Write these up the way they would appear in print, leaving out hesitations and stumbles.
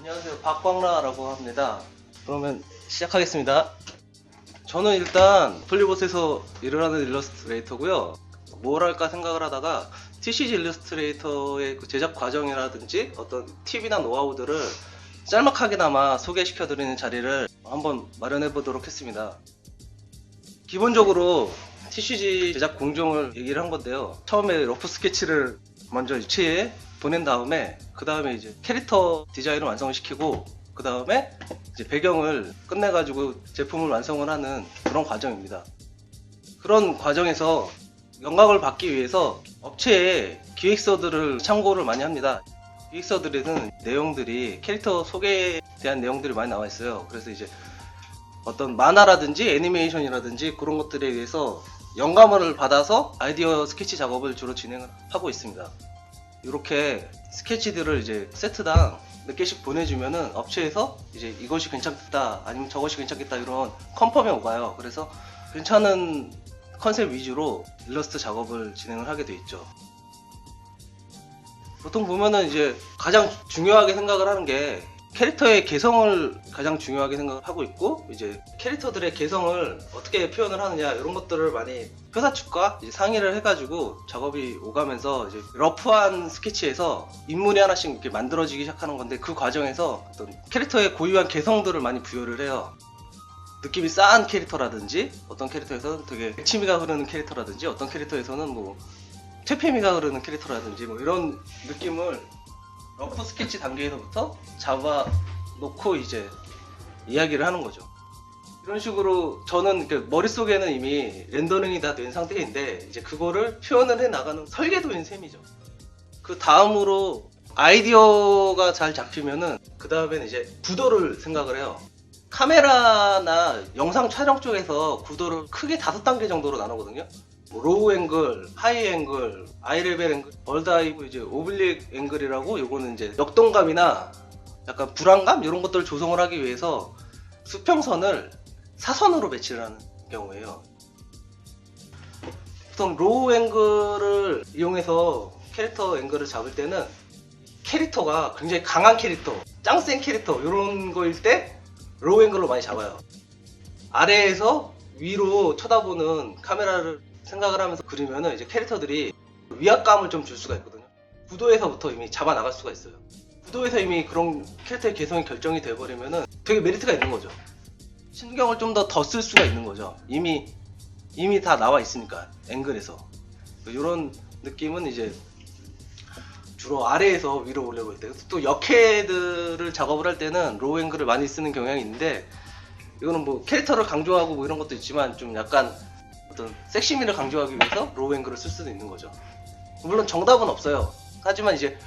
안녕하세요. 박광라라고 합니다. 그러면 시작하겠습니다. 저는 일단 플리봇에서 일을 하는 일러스트레이터고요. 뭘 할까 생각을 하다가 TCG 일러스트레이터의 그 제작 과정이라든지 어떤 팁이나 노하우들을 짤막하게나마 소개시켜드리는 자리를 한번 마련해 보도록 했습니다. 기본적으로 TCG 제작 공정을 얘기를 한 건데요. 처음에 러프 스케치를 먼저 유치해 보낸 다음에 그 다음에 이제 캐릭터 디자인을 완성을 시키고 그 다음에 이제 배경을 끝내가지고 제품을 완성을 하는 그런 과정입니다. 그런 과정에서 영감을 받기 위해서 업체의 기획서들을 참고를 많이 합니다. 기획서들에는 내용들이 캐릭터 소개에 대한 내용들이 많이 나와 있어요. 그래서 이제 어떤 만화라든지 애니메이션이라든지 그런 것들에 의해서 영감을 받아서 아이디어 스케치 작업을 주로 진행을 하고 있습니다. 이렇게 스케치들을 이제 세트당 몇 개씩 보내주면은 업체에서 이제 이것이 괜찮겠다 아니면 저것이 괜찮겠다 이런 컨펌이 오가요. 그래서 괜찮은 컨셉 위주로 일러스트 작업을 진행을 하게 돼 있죠. 보통 보면은 이제 가장 중요하게 생각을 하는 게 캐릭터의 개성을 가장 중요하게 생각하고 있고, 이제 캐릭터들의 개성을 어떻게 표현을 하느냐 이런 것들을 많이 회사 측과 이제 상의를 해가지고 작업이 오가면서 이제 러프한 스케치에서 인물이 하나씩 이렇게 만들어지기 시작하는 건데, 그 과정에서 어떤 캐릭터의 고유한 개성들을 많이 부여를 해요. 느낌이 싸한 캐릭터라든지, 어떤 캐릭터에서는 되게 액치미가 흐르는 캐릭터라든지, 어떤 캐릭터에서는 뭐 퇴폐미가 흐르는 캐릭터라든지 뭐 이런 느낌을 러프 스케치 단계에서부터 잡아 놓고 이제 이야기를 하는 거죠. 이런 식으로 저는 머릿속에는 이미 렌더링이 다 된 상태인데, 이제 그거를 표현을 해 나가는 설계도인 셈이죠. 그 다음으로 아이디어가 잘 잡히면은 그 다음에는 이제 구도를 생각을 해요. 카메라나 영상 촬영 쪽에서 구도를 크게 5단계 정도로 나누거든요. 로우 앵글, 하이 앵글, 아이 레벨 앵글, 벌다이브, 이제 오블릭 앵글이라고, 요거는 이제 역동감이나 약간 불안감 이런 것들을 조성을 하기 위해서 수평선을 사선으로 배치를 하는 경우예요. 보통 로우 앵글을 이용해서 캐릭터 앵글을 잡을 때는 캐릭터가 굉장히 강한 캐릭터, 짱센 캐릭터 이런 거일 때 로우 앵글로 많이 잡아요. 아래에서 위로 쳐다보는 카메라를 생각을 하면서 그리면은 이제 캐릭터들이 위압감을 좀 줄 수가 있거든요. 구도에서부터 이미 잡아 나갈 수가 있어요. 구도에서 이미 그런 캐릭터의 개성이 결정이 돼버리면은 되게 메리트가 있는 거죠. 신경을 좀 더 쓸 수가 있는 거죠. 이미 다 나와 있으니까, 앵글에서. 이런 느낌은 이제 주로 아래에서 위로 올려볼 때, 또 역캐들을 작업을 할 때는 로우 앵글을 많이 쓰는 경향이 있는데, 이거는 뭐 캐릭터를 강조하고 뭐 이런 것도 있지만 좀 약간 어떤 섹시미를 강조하기 위해서 로우 앵글을 쓸 수도 있는 거죠. 물론 정답은 없어요. 하지만 이제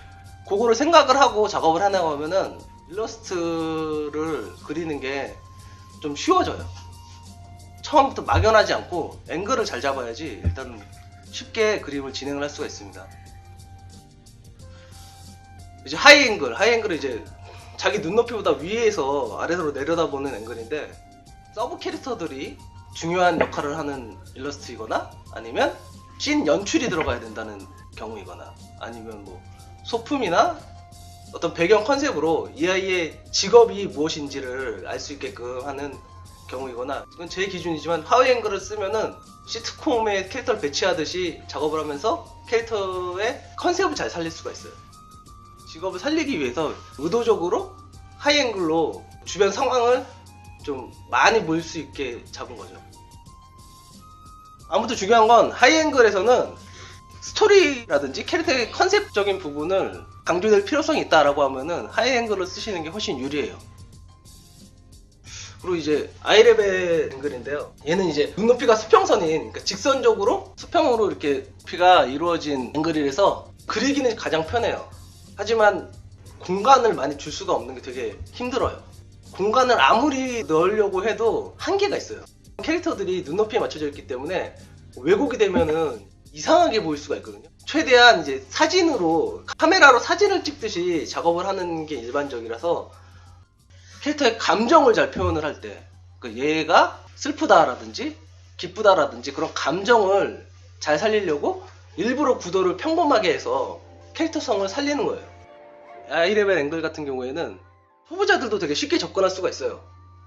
그거를 생각을 하고 작업을 해나가면은 일러스트를 그리는 게 좀 쉬워져요. 처음부터 막연하지 않고 앵글을 잘 잡아야지 일단 쉽게 그림을 진행을 할 수가 있습니다. 이제 하이 앵글은 이제 자기 눈높이보다 위에서 아래로 내려다보는 앵글인데, 서브 캐릭터들이 중요한 역할을 하는 일러스트이거나, 아니면 씬 연출이 들어가야 된다는 경우이거나, 아니면 뭐 소품이나 어떤 배경 컨셉으로 이 아이의 직업이 무엇인지를 알 수 있게끔 하는 경우이거나, 이건 제 기준이지만 하이 앵글을 쓰면은 시트콤에 캐릭터를 배치하듯이 작업을 하면서 캐릭터의 컨셉을 잘 살릴 수가 있어요. 직업을 살리기 위해서 의도적으로 하이 앵글로 주변 상황을 좀 많이 보일 수 있게 잡은 거죠. 아무튼 중요한 건 하이 앵글에서는 스토리라든지 캐릭터의 컨셉적인 부분을 강조될 필요성이 있다라고 하면은 하이 앵글을 쓰시는 게 훨씬 유리해요. 그리고 이제 아이 레벨 앵글인데요. 얘는 이제 눈높이가 수평선인, 그러니까 직선적으로 수평으로 이렇게 높이가 이루어진 앵글이라서 그리기는 가장 편해요. 하지만 공간을 많이 줄 수가 없는 게 되게 힘들어요. 공간을 아무리 넣으려고 해도 한계가 있어요. 캐릭터들이 눈높이에 맞춰져 있기 때문에 왜곡이 되면은 이상하게 보일 수가 있거든요. 최대한 이제 사진으로, 카메라로 사진을 찍듯이 작업을 하는 게 일반적이라서 캐릭터의 감정을 잘 표현을 할 때, 그러니까 얘가 슬프다라든지 기쁘다라든지 그런 감정을 잘 살리려고 일부러 구도를 평범하게 해서 캐릭터성을 살리는 거예요. 아이레벨 앵글 같은 경우에는 초보자들도 되게 쉽게 접근할 수가 있어요.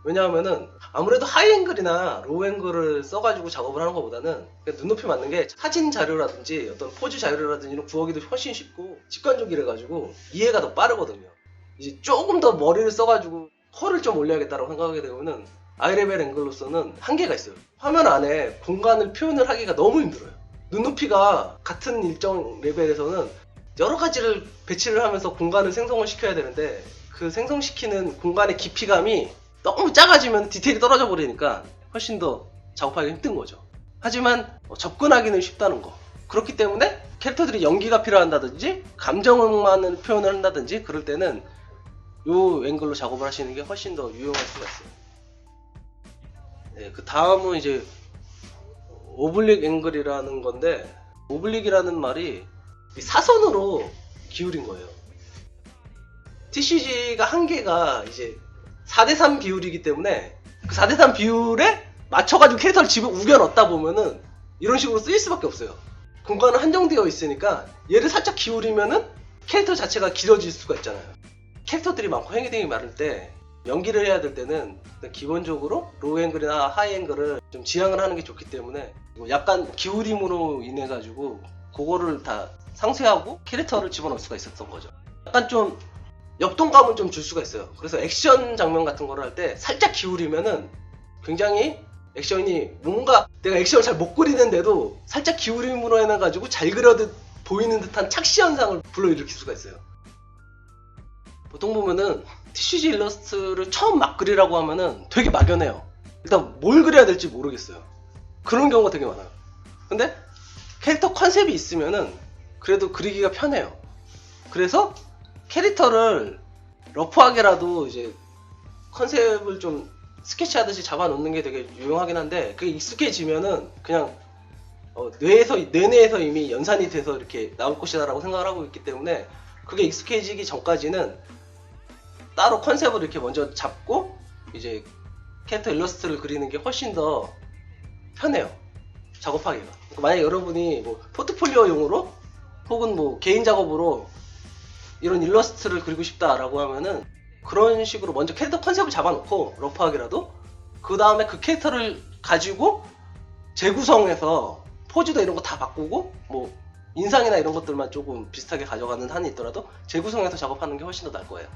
왜냐하면은 아무래도 하이앵글이나 로우앵글을 써가지고 작업을 하는 것보다는 그냥 눈높이 맞는 게 사진 자료라든지 어떤 포즈 자료라든지 이런 구하기도 훨씬 쉽고 직관적이라 가지고 이해가 더 빠르거든요. 이제 조금 더 머리를 써가지고 컬을 좀 올려야겠다고 생각하게 되면은 아이레벨 앵글로서는 한계가 있어요. 화면 안에 공간을 표현을 하기가 너무 힘들어요. 눈높이가 같은 일정 레벨에서는 여러 가지를 배치를 하면서 공간을 생성을 시켜야 되는데 그 생성시키는 공간의 깊이감이 너무 작아지면 디테일이 떨어져 버리니까 훨씬 더 작업하기 힘든 거죠. 하지만 접근하기는 쉽다는 거. 그렇기 때문에 캐릭터들이 연기가 필요한다든지 감정만을 표현을 한다든지 그럴 때는 요 앵글로 작업을 하시는 게 훨씬 더 유용할 수가 있어요. 네, 그 다음은 이제 오블릭 앵글이라는 건데, 오블릭이라는 말이 사선으로 기울인 거예요. TCG가 한계가 이제 4대3 비율이기 때문에 그 4대3 비율에 맞춰가지고 캐릭터를 집어 우겨 넣다 보면은 이런 식으로 쓰일 수밖에 없어요. 공간은 한정되어 있으니까 얘를 살짝 기울이면은 캐릭터 자체가 길어질 수가 있잖아요. 캐릭터들이 많고 행위등이 많을 때 연기를 해야 될 때는 기본적으로 로우 앵글이나 하이 앵글을 좀 지향을 하는 게 좋기 때문에 약간 기울임으로 인해 가지고 그거를 다 상쇄하고 캐릭터를 집어넣을 수가 있었던 거죠. 약간 좀 역동감을 좀 줄 수가 있어요. 그래서 액션 장면 같은 거를 할 때 살짝 기울이면은 굉장히 액션이 뭔가 내가 액션을 잘 못 그리는데도 살짝 기울임으로 해놔가지고 잘 그려듯 보이는 듯한 착시 현상을 불러일으킬 수가 있어요. 보통 보면은 TCG 일러스트를 처음 막 그리라고 하면은 되게 막연해요. 일단 뭘 그려야 될지 모르겠어요. 그런 경우가 되게 많아요. 근데 캐릭터 컨셉이 있으면은 그래도 그리기가 편해요. 그래서 캐릭터를 러프하게라도 이제 컨셉을 좀 스케치하듯이 잡아놓는 게 되게 유용하긴 한데 그게 익숙해지면은 그냥 뇌내에서 이미 연산이 돼서 이렇게 나올 것이다라고 생각을 하고 있기 때문에 그게 익숙해지기 전까지는 따로 컨셉을 이렇게 먼저 잡고 이제 캐릭터 일러스트를 그리는 게 훨씬 더 편해요. 작업하기가. 그러니까 만약 여러분이 뭐 포트폴리오용으로 혹은 뭐 개인 작업으로 이런 일러스트를 그리고 싶다라고 하면은 그런 식으로 먼저 캐릭터 컨셉을 잡아놓고 러프하게라도 그 다음에 그 캐릭터를 가지고 재구성해서 포즈도 이런 거 다 바꾸고 뭐 인상이나 이런 것들만 조금 비슷하게 가져가는 한이 있더라도 재구성해서 작업하는 게 훨씬 더 나을 거예요.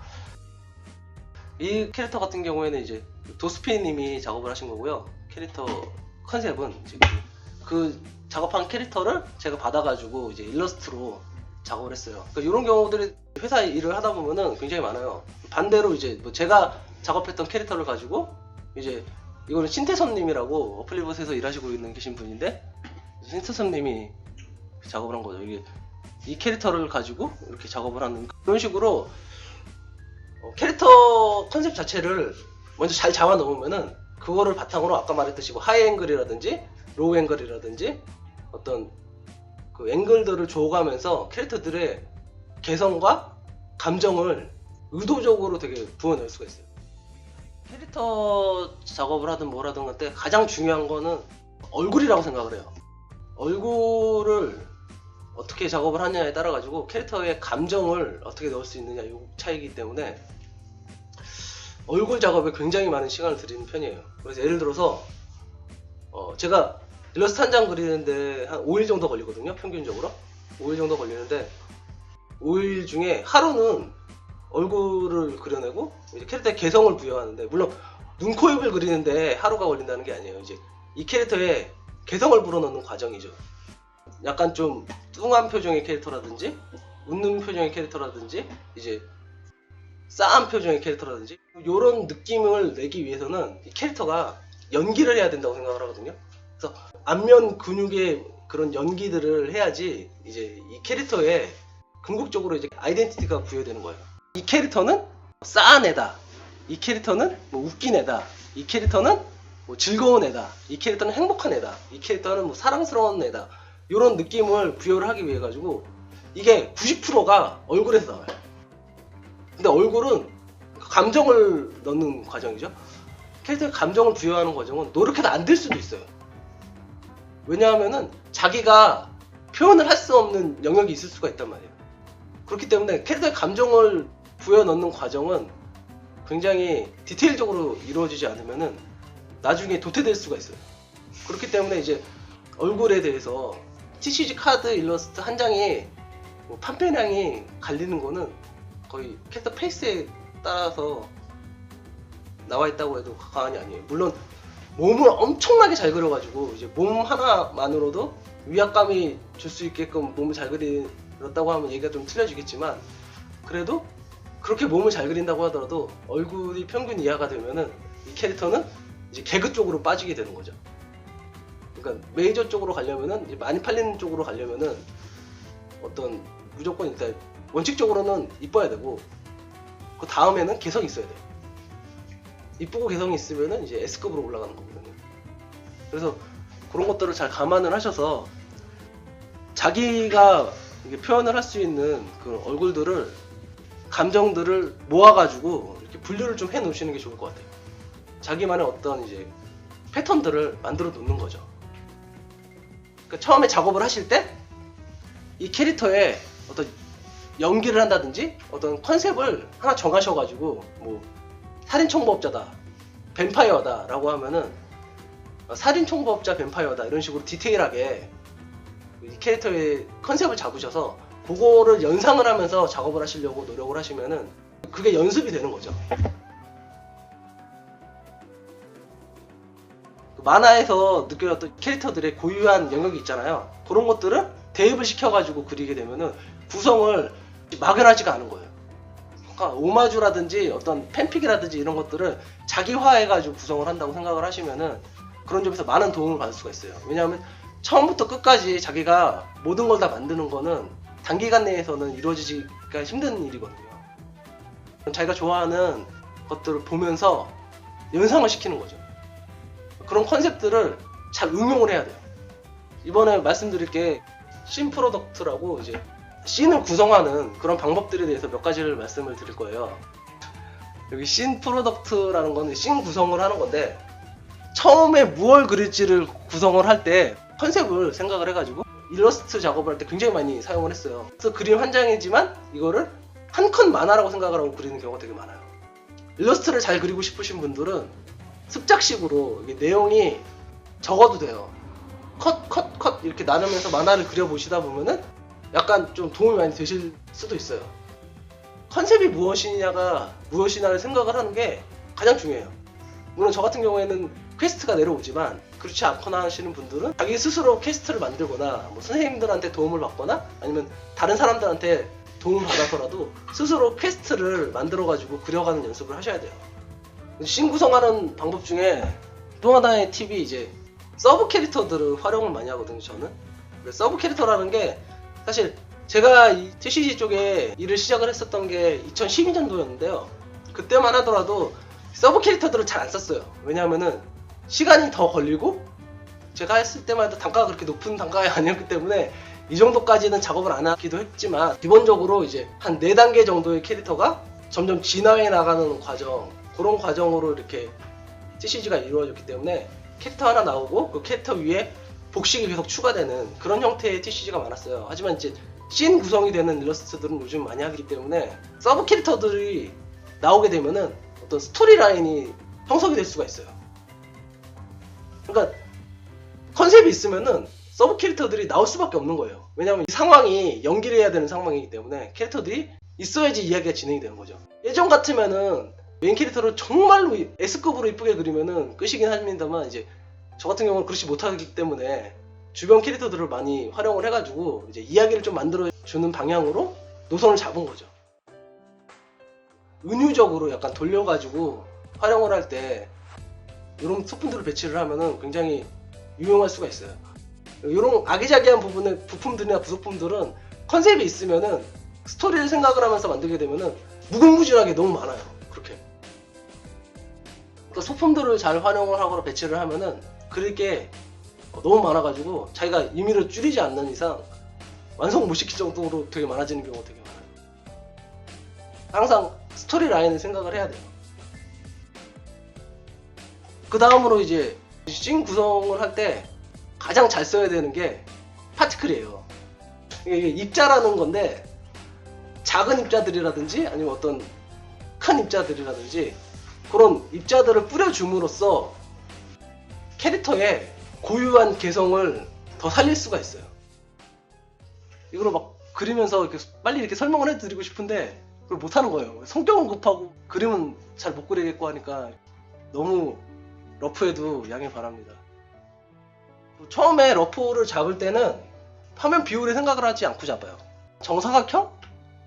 이 캐릭터 같은 경우에는 이제 도스피님이 작업을 하신 거고요. 캐릭터 컨셉은 이제 그 작업한 캐릭터를 제가 받아가지고 이제 일러스트로 작업을 했어요. 그러니까 이런 경우들이 회사 일을 하다 보면은 굉장히 많아요. 반대로 이제 뭐 제가 작업했던 캐릭터를 가지고 이제 이거는 신태섭님이라고 어플리봇에서 일하시고 계신 분인데 신태섭님이 작업을 한 거죠. 이 캐릭터를 가지고 이렇게 작업을 하는 그런 식으로 캐릭터 컨셉 자체를 먼저 잘 잡아 놓으면은 그거를 바탕으로 아까 말했듯이 뭐 하이 앵글이라든지 로우 앵글이라든지 어떤 그 앵글들을 줘가면서 캐릭터들의 개성과 감정을 의도적으로 되게 부어낼 수가 있어요. 캐릭터 작업을 하든 뭘 하든 할 때 가장 중요한 거는 얼굴이라고 생각을 해요. 얼굴을 어떻게 작업을 하느냐에 따라 가지고 캐릭터의 감정을 어떻게 넣을 수 있느냐 이 차이기 때문에 얼굴 작업에 굉장히 많은 시간을 들이는 편이에요. 그래서 예를 들어서 제가 일러스트 한 장 그리는데 한 5일 정도 걸리거든요. 평균적으로 5일 정도 걸리는데 5일 중에 하루는 얼굴을 그려내고 이제 캐릭터의 개성을 부여하는데, 물론 눈, 코, 입을 그리는데 하루가 걸린다는 게 아니에요. 이제 이 캐릭터의 개성을 불어넣는 과정이죠. 약간 좀 뚱한 표정의 캐릭터라든지 웃는 표정의 캐릭터라든지 이제 싸한 표정의 캐릭터라든지 이런 느낌을 내기 위해서는 이 캐릭터가 연기를 해야 된다고 생각을 하거든요. 그래서 안면 근육의 그런 연기들을 해야지 이제 이 캐릭터에 궁극적으로 이제 아이덴티티가 부여되는 거예요. 이 캐릭터는 싸한 애다, 이 캐릭터는 뭐 웃긴 애다, 이 캐릭터는 뭐 즐거운 애다, 이 캐릭터는 행복한 애다, 이 캐릭터는 뭐 사랑스러운 애다, 이런 느낌을 부여를 하기 위해 가지고 이게 90%가 얼굴에서 나와요. 근데 얼굴은 감정을 넣는 과정이죠. 캐릭터에 감정을 부여하는 과정은 노력해도 안 될 수도 있어요. 왜냐하면은 자기가 표현을 할 수 없는 영역이 있을 수가 있단 말이에요. 그렇기 때문에 캐릭터에 감정을 부여 넣는 과정은 굉장히 디테일적으로 이루어지지 않으면은 나중에 도태될 수가 있어요. 그렇기 때문에 이제 얼굴에 대해서 TCG 카드 일러스트 한 장이 뭐 판매량이 갈리는 거는 거의 캐릭터 페이스에 따라서 나와 있다고 해도 과언이 아니에요. 물론 몸을 엄청나게 잘 그려가지고 이제 몸 하나만으로도 위압감이 줄 수 있게끔 몸을 잘 그렸다고 하면 얘기가 좀 틀려지겠지만, 그래도 그렇게 몸을 잘 그린다고 하더라도 얼굴이 평균 이하가 되면은 이 캐릭터는 이제 개그 쪽으로 빠지게 되는 거죠. 그러니까 메이저 쪽으로 가려면은, 이제 많이 팔리는 쪽으로 가려면은 어떤 무조건 일단 원칙적으로는 이뻐야 되고, 그 다음에는 개성이 있어야 돼요. 이쁘고 개성이 있으면은 이제 S급으로 올라가는 거거든요. 그래서 그런 것들을 잘 감안을 하셔서 자기가 이게 표현을 할 수 있는 그 얼굴들을, 감정들을 모아가지고 이렇게 분류를 좀 해 놓으시는 게 좋을 것 같아요. 자기만의 어떤 이제 패턴들을 만들어 놓는 거죠. 그러니까 처음에 작업을 하실 때 이 캐릭터의 어떤 연기를 한다든지 어떤 컨셉을 하나 정하셔가지고, 뭐 살인청부업자다, 뱀파이어다 라고 하면은 살인청부업자 뱀파이어다 이런 식으로 디테일하게 이 캐릭터의 컨셉을 잡으셔서 그거를 연상을 하면서 작업을 하시려고 노력을 하시면은 그게 연습이 되는 거죠. 만화에서 느껴졌던 캐릭터들의 고유한 영역이 있잖아요. 그런 것들을 대입을 시켜가지고 그리게 되면은 구성을 막연하지가 않은 거예요. 그러니까 오마주라든지 어떤 팬픽이라든지 이런 것들을 자기화해가지고 구성을 한다고 생각을 하시면은 그런 점에서 많은 도움을 받을 수가 있어요. 왜냐하면 처음부터 끝까지 자기가 모든 걸 다 만드는 거는 단기간 내에서는 이루어지기가 힘든 일이거든요. 자기가 좋아하는 것들을 보면서 연상을 시키는 거죠. 그런 컨셉들을 잘 응용을 해야 돼요. 이번에 말씀드릴 게 씬 프로덕트라고 이제 씬을 구성하는 그런 방법들에 대해서 몇 가지를 말씀을 드릴 거예요. 여기 씬 프로덕트라는 건 씬 구성을 하는 건데, 처음에 무얼 그릴지를 구성을 할 때 컨셉을 생각을 해가지고 일러스트 작업을 할 때 굉장히 많이 사용을 했어요. 그래서 그림 한 장이지만 이거를 한 컷 만화라고 생각을 하고 그리는 경우가 되게 많아요. 일러스트를 잘 그리고 싶으신 분들은 습작식으로 이게 내용이 적어도 돼요. 컷 이렇게 나누면서 만화를 그려보시다 보면은 약간 좀 도움이 많이 되실 수도 있어요. 컨셉이 무엇이냐를 생각을 하는 게 가장 중요해요. 물론 저 같은 경우에는 퀘스트가 내려오지만, 그렇지 않거나 하시는 분들은 자기 스스로 퀘스트를 만들거나 뭐 선생님들한테 도움을 받거나 아니면 다른 사람들한테 도움을 받아서라도 스스로 퀘스트를 만들어 가지고 그려가는 연습을 하셔야 돼요. 씬 구성하는 방법 중에 또 하나의 팁이 이제 서브 캐릭터들을 활용을 많이 하거든요, 저는. 서브 캐릭터라는 게 사실 제가 이 TCG 쪽에 일을 시작을 했었던 게 2012년도였는데요. 그때만 하더라도 서브 캐릭터들을 잘 안 썼어요. 왜냐하면은 시간이 더 걸리고, 제가 했을 때만 해도 단가가 그렇게 높은 단가가 아니었기 때문에 이 정도까지는 작업을 안 하기도 했지만, 기본적으로 이제 한 4단계 정도의 캐릭터가 점점 진화해 나가는 과정, 그런 과정으로 이렇게 TCG가 이루어졌기 때문에 캐릭터 하나 나오고 그 캐릭터 위에 복식이 계속 추가되는 그런 형태의 TCG가 많았어요. 하지만 이제 씬 구성이 되는 일러스트들은 요즘 많이 하기 때문에 서브 캐릭터들이 나오게 되면은 어떤 스토리 라인이 형성이 될 수가 있어요. 그러니까 컨셉이 있으면은 서브 캐릭터들이 나올 수밖에 없는 거예요. 왜냐하면 이 상황이 연기를 해야 되는 상황이기 때문에 캐릭터들이 있어야지 이야기가 진행이 되는 거죠. 예전 같으면은 메인 캐릭터를 정말로 S급으로 이쁘게 그리면은 끝이긴 합니다만, 이제 저 같은 경우는 그렇지 못하기 때문에 주변 캐릭터들을 많이 활용을 해가지고 이제 이야기를 좀 만들어주는 방향으로 노선을 잡은 거죠. 은유적으로 약간 돌려가지고 활용을 할 때 이런 소품들을 배치를 하면은 굉장히 유용할 수가 있어요. 이런 아기자기한 부분의 부품들이나 부속품들은 컨셉이 있으면은 스토리를 생각을 하면서 만들게 되면은 무궁무진하게 너무 많아요. 그렇게. 그러니까 소품들을 잘 활용을 하거나 배치를 하면은 그릴 게 너무 많아가지고 자기가 임의로 줄이지 않는 이상 완성 못 시킬 정도로 되게 많아지는 경우가 되게 많아요. 항상 스토리 라인을 생각을 해야 돼요. 그 다음으로 이제 씬 구성을 할 때 가장 잘 써야 되는 게 파티클이에요. 이게 입자라는 건데, 작은 입자들이라든지 아니면 어떤 큰 입자들이라든지 그런 입자들을 뿌려줌으로써 캐릭터의 고유한 개성을 더 살릴 수가 있어요. 이걸 막 그리면서 이렇게 빨리 이렇게 설명을 해드리고 싶은데 그걸 못하는 거예요. 성격은 급하고 그림은 잘 못 그리겠고 하니까 너무 러프해도 양해 바랍니다. 처음에 러프를 잡을 때는 화면 비율에 생각을 하지 않고 잡아요. 정사각형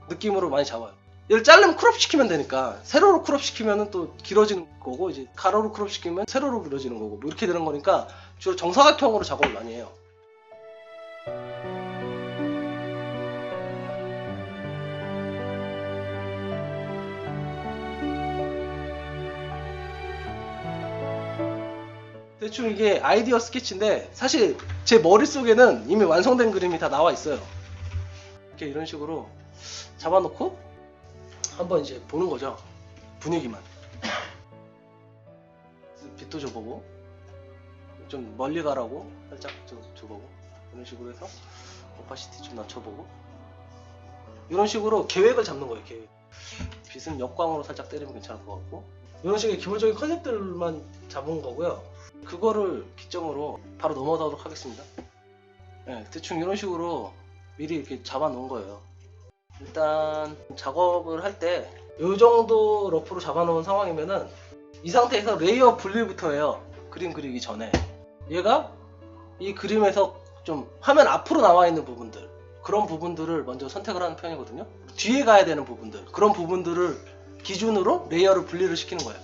느낌으로 많이 잡아요. 얘를 자르면 크롭 시키면 되니까 세로로 크롭 시키면 또 길어지는 거고 이제 가로로 크롭 시키면 세로로 길어지는 거고 뭐 이렇게 되는 거니까 주로 정사각형으로 작업을 많이 해요. 대충 이게 아이디어 스케치인데 사실 제 머릿속에는 이미 완성된 그림이 다 나와 있어요. 이렇게 이런 식으로 잡아놓고 한번 이제 보는 거죠. 분위기만. 빛도 줘보고 좀 멀리 가라고 살짝 좀 줘보고 이런 식으로 해서 오파시티 좀 낮춰보고 이런 식으로 계획을 잡는 거예요. 계획. 빛은 역광으로 살짝 때리면 괜찮을 것 같고 이런 식의 기본적인 컨셉들만 잡은 거고요. 그거를 기점으로 바로 넘어가도록 하겠습니다. 네, 대충 이런 식으로 미리 이렇게 잡아 놓은 거예요. 일단 작업을 할 때 이 정도 러프로 잡아 놓은 상황이면은 이 상태에서 레이어 분리부터 해요. 그림 그리기 전에 얘가 이 그림에서 좀 화면 앞으로 나와 있는 부분들 그런 부분들을 먼저 선택을 하는 편이거든요. 뒤에 가야 되는 부분들 그런 부분들을 기준으로 레이어를 분리를 시키는 거예요.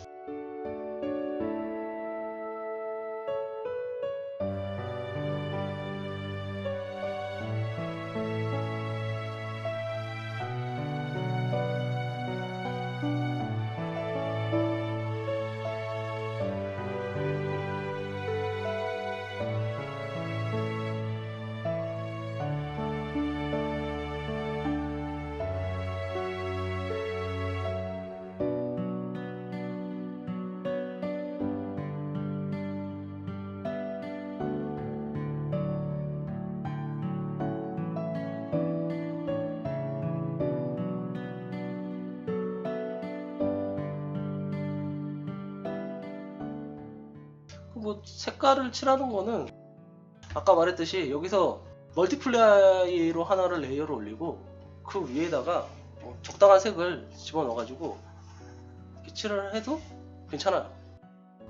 뭐 색깔을 칠하는 거는 아까 말했듯이 여기서 멀티플라이로 하나를 레이어를 올리고 그 위에다가 적당한 색을 집어넣어 가지고 칠을 해도 괜찮아요.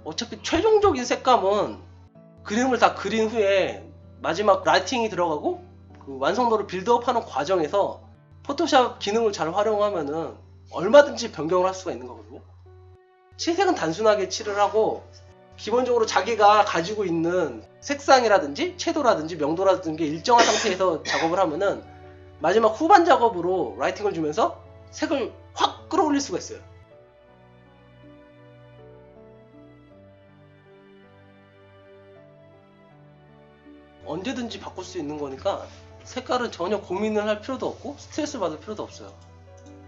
어차피 최종적인 색감은 그림을 다 그린 후에 마지막 라이팅이 들어가고 그 완성도를 빌드업하는 과정에서 포토샵 기능을 잘 활용하면은 얼마든지 변경을 할 수가 있는 거거든요. 칠색은 단순하게 칠을 하고 기본적으로 자기가 가지고 있는 색상이라든지 채도라든지 명도라든지 일정한 상태에서 작업을 하면은 마지막 후반 작업으로 라이팅을 주면서 색을 확 끌어올릴 수가 있어요. 언제든지 바꿀 수 있는 거니까 색깔은 전혀 고민을 할 필요도 없고 스트레스 받을 필요도 없어요.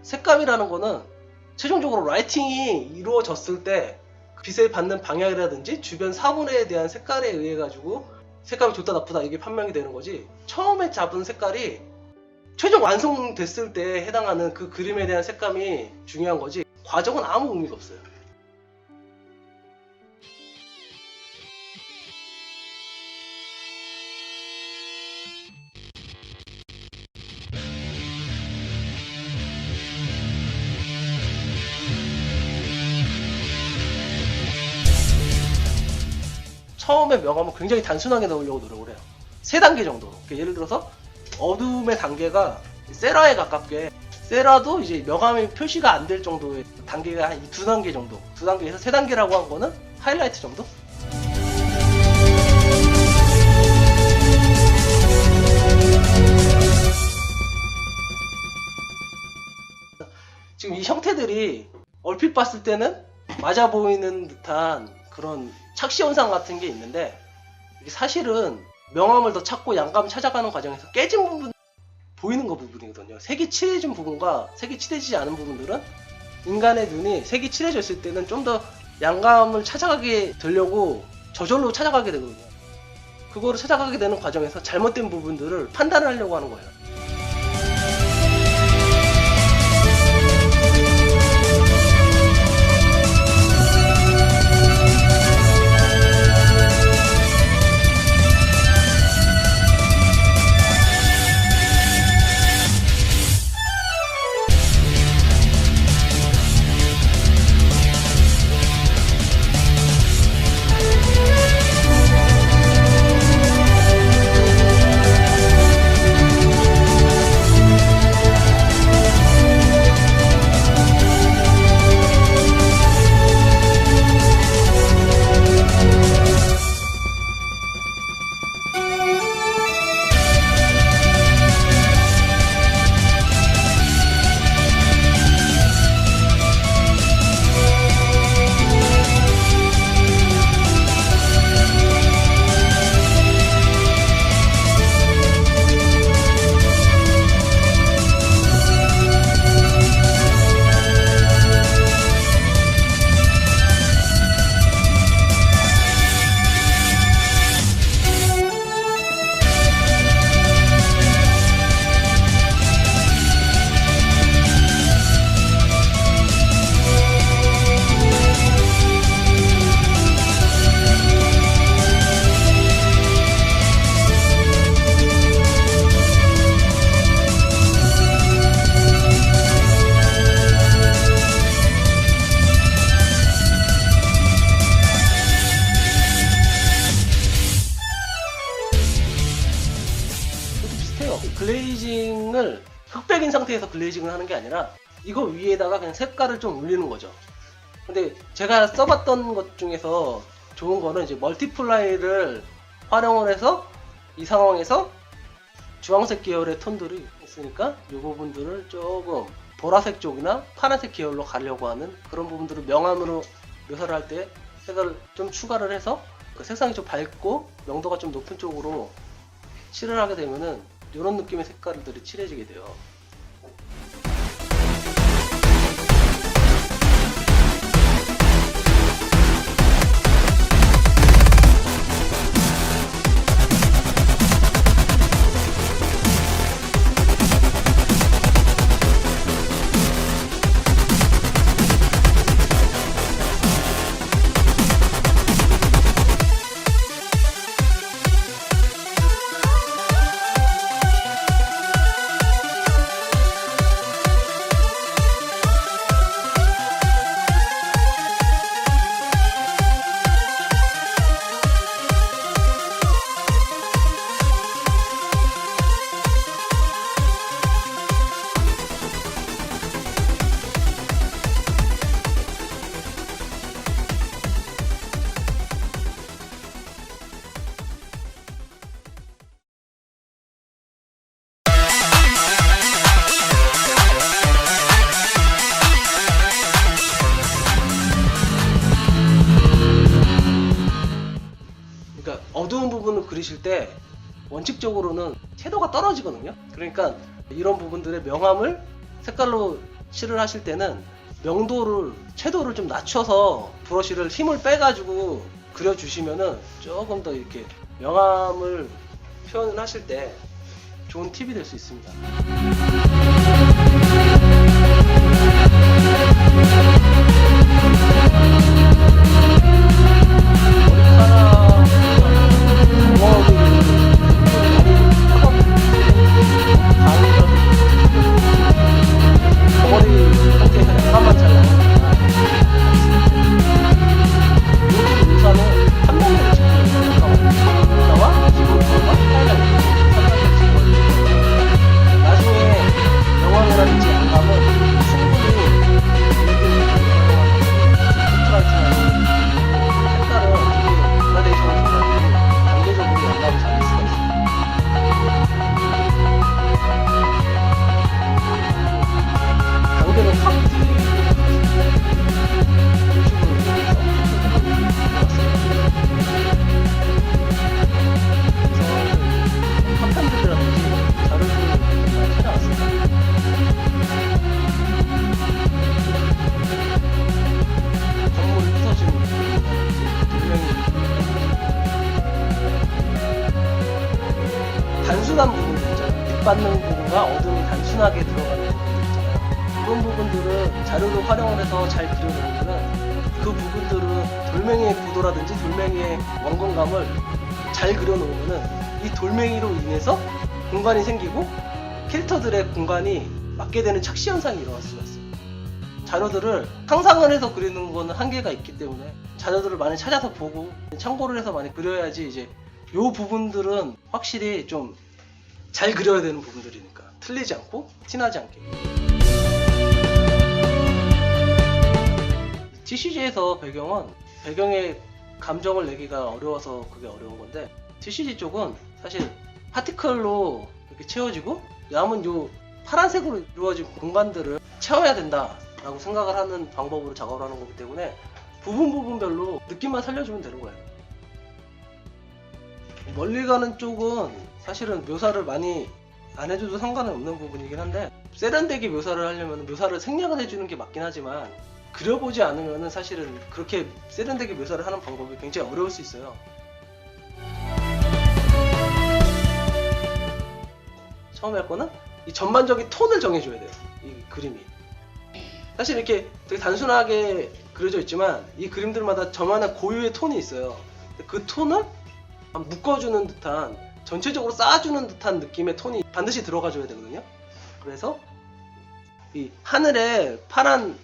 색감이라는 거는 최종적으로 라이팅이 이루어졌을 때 빛을 받는 방향이라든지 주변 사물에 대한 색깔에 의해 가지고 색감이 좋다 나쁘다 이게 판명이 되는 거지 처음에 잡은 색깔이 최종 완성됐을 때 해당하는 그 그림에 대한 색감이 중요한 거지 과정은 아무 의미가 없어요. 처음에 명암은 굉장히 단순하게 넣으려고 노력을 해요. 3단계 정도로. 예를 들어서 어둠의 단계가 세라에 가깝게 세라도 이제 명암이 표시가 안 될 정도의 단계가 한 2단계 정도 2단계에서 3단계라고 한 거는 하이라이트 정도? 지금 이 형태들이 얼핏 봤을 때는 맞아 보이는 듯한 그런 착시 현상 같은 게 있는데 이게 사실은 명암을 더 찾고 양감을 찾아가는 과정에서 깨진 부분 보이는 거 부분이거든요. 색이 칠해진 부분과 색이 칠해지지 않은 부분들은 인간의 눈이 색이 칠해졌을 때는 좀 더 양감을 찾아가게 되려고 저절로 찾아가게 되거든요. 그거를 찾아가게 되는 과정에서 잘못된 부분들을 판단을 하려고 하는 거예요. 거죠. 글레이징을 흑백인 상태에서 글레이징을 하는 게 아니라 이거 위에다가 그냥 색깔을 좀 올리는 거죠. 근데 제가 써봤던 것 중에서 좋은 거는 이제 멀티플라이를 활용을 해서 이 상황에서 주황색 계열의 톤들이 있으니까 이 부분들을 조금 보라색 쪽이나 파란색 계열로 가려고 하는 그런 부분들을 명암으로 묘사를 할 때 색을 좀 추가를 해서 그 색상이 좀 밝고 명도가 좀 높은 쪽으로 칠을 하게 되면은 이런 느낌의 색깔들이 칠해지게 돼요. 어두운 부분을 그리실 때 원칙적으로는 채도가 떨어지거든요. 그러니까 이런 부분들의 명암을 색깔로 칠을 하실 때는 명도를, 채도를 좀 낮춰서 브러쉬를 힘을 빼가지고 그려주시면은 조금 더 이렇게 명암을 표현을 하실 때 좋은 팁이 될 수 있습니다. 단순한 부분들 있잖아요. 빛 받는 부분과 어둠이 단순하게 들어가는 부분들 있잖아요. 그런 부분들은 자료를 활용을 해서 잘 그려놓으면 그 부분들은 돌멩이의 구도라든지 돌멩이의 원근감을 잘 그려놓으면 이 돌멩이로 인해서 공간이 생기고 캐릭터들의 공간이 맞게 되는 착시 현상이 일어날 수가 있어요. 자료들을 상상을 해서 그리는 거는 한계가 있기 때문에 자료들을 많이 찾아서 보고 참고를 해서 많이 그려야지 이제 요 부분들은 확실히 좀 잘 그려야 되는 부분들이니까 틀리지 않고 티나지 않게. TCG에서 배경에 감정을 내기가 어려워서 그게 어려운 건데 TCG 쪽은 사실 파티클로 이렇게 채워지고 남은 요 파란색으로 이루어진 공간들을 채워야 된다 라고 생각을 하는 방법으로 작업을 하는 거기 때문에 부분별로 느낌만 살려주면 되는 거예요. 멀리 가는 쪽은 사실은 묘사를 많이 안 해줘도 상관은 없는 부분이긴 한데 세련되게 묘사를 하려면 묘사를 생략을 해주는 게 맞긴 하지만 그려보지 않으면 사실은 그렇게 세련되게 묘사를 하는 방법이 굉장히 어려울 수 있어요. 처음에 할 거는 이 전반적인 톤을 정해줘야 돼요. 이 그림이 사실 이렇게 되게 단순하게 그려져 있지만 이 그림들마다 저만의 고유의 톤이 있어요. 그 톤을 묶어주는 듯한, 전체적으로 쌓아주는 듯한 느낌의 톤이 반드시 들어가줘야 되거든요. 그래서 이 하늘에 파란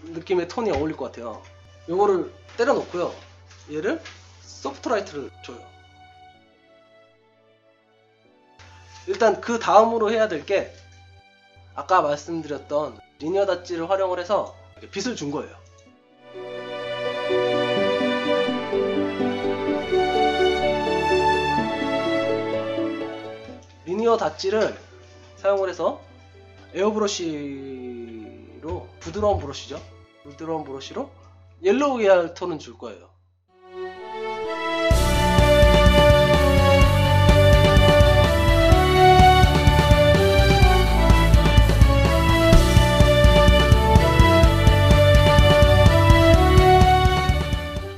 느낌의 톤이 어울릴 것 같아요. 요거를 때려 놓고요. 얘를 소프트 라이트를 줘요. 일단 그 다음으로 해야 될 게 아까 말씀드렸던 리니어 닷지를 활용을 해서 빛을 준 거예요. 리니어 닷지를 사용을 해서 에어브러쉬로 부드러운 브러쉬로 옐로우 계열 톤은 줄 거예요.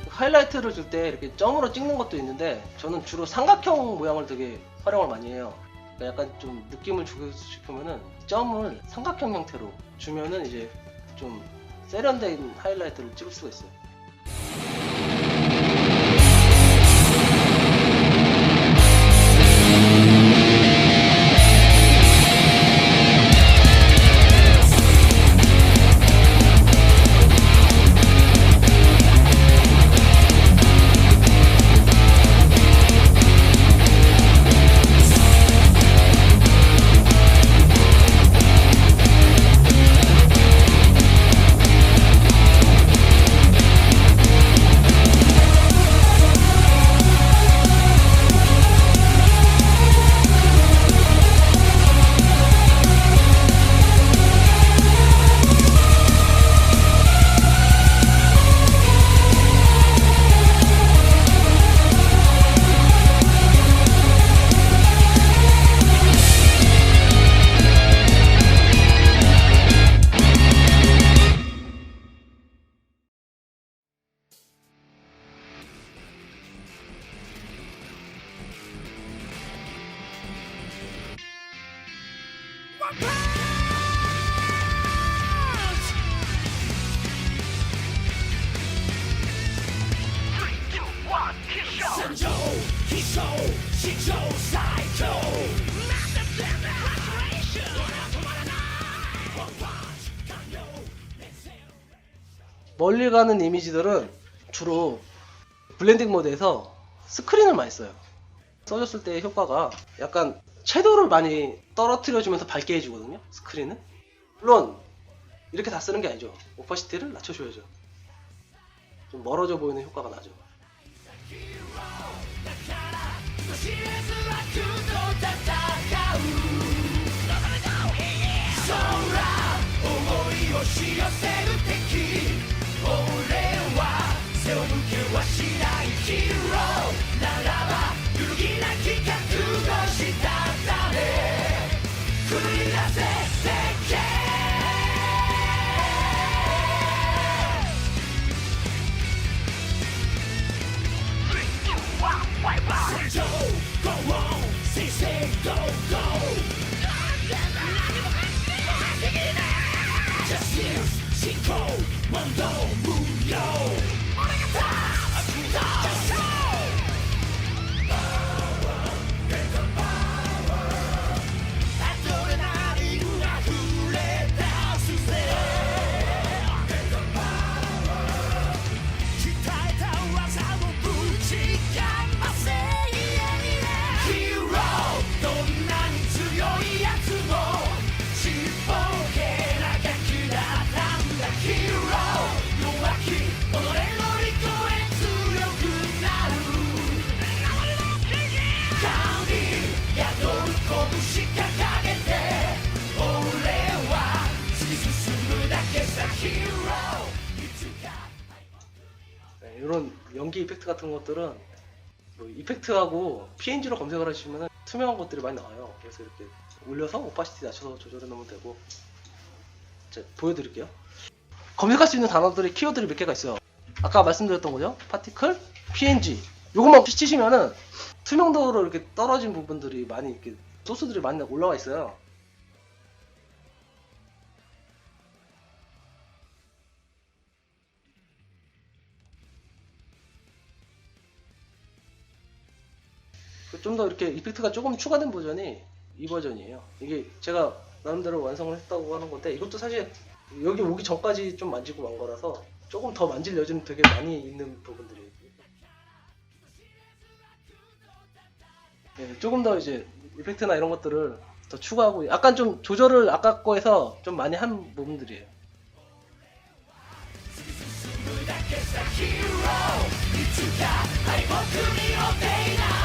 하이라이트를 줄 때 이렇게 점으로 찍는 것도 있는데 저는 주로 삼각형 모양을 되게 활용을 많이 해요. 그러니까 약간 좀 느낌을 주고 싶으면은 점을 삼각형 형태로 주면은 이제 좀 세련된 하이라이트를 찍을 수가 있어요. 멀리 가는 이미지들은 주로 블렌딩 모드에서 스크린을 많이 써요. 써줬을 때 효과가 약간 섀도우를 많이 떨어뜨려주면서 밝게 해주거든요. 스크린은. 물론 이렇게 다 쓰는 게 아니죠. 오파시티를 낮춰줘야죠. 좀 멀어져 보이는 효과가 나죠. 이런 연기 이펙트 같은 것들은 뭐 이펙트하고 PNG로 검색을 하시면 투명한 것들이 많이 나와요. 그래서 이렇게 올려서 오파시티 낮춰서 조절해 놓으면 되고. 제가 보여드릴게요. 검색할 수 있는 단어들의 키워드들이 몇 개가 있어요. 아까 말씀드렸던 거죠. 파티클, PNG. 요것만 치시면은 투명도로 이렇게 떨어진 부분들이 많이 이렇게 소스들이 많이 올라와 있어요. 좀 더 이렇게 이펙트가 조금 추가된 버전이 이 버전이에요. 이게 제가 나름대로 완성을 했다고 하는 건데, 이것도 사실 여기 오기 전까지 좀 만지고 만 거라서 조금 더 만질 여지는 되게 많이 있는 부분들이에요. 예, 조금 더 이제 이펙트나 이런 것들을 더 추가하고 약간 좀 조절을 아까 거에서 좀 많이 한 부분들이에요. hero いつか敗北に落ちない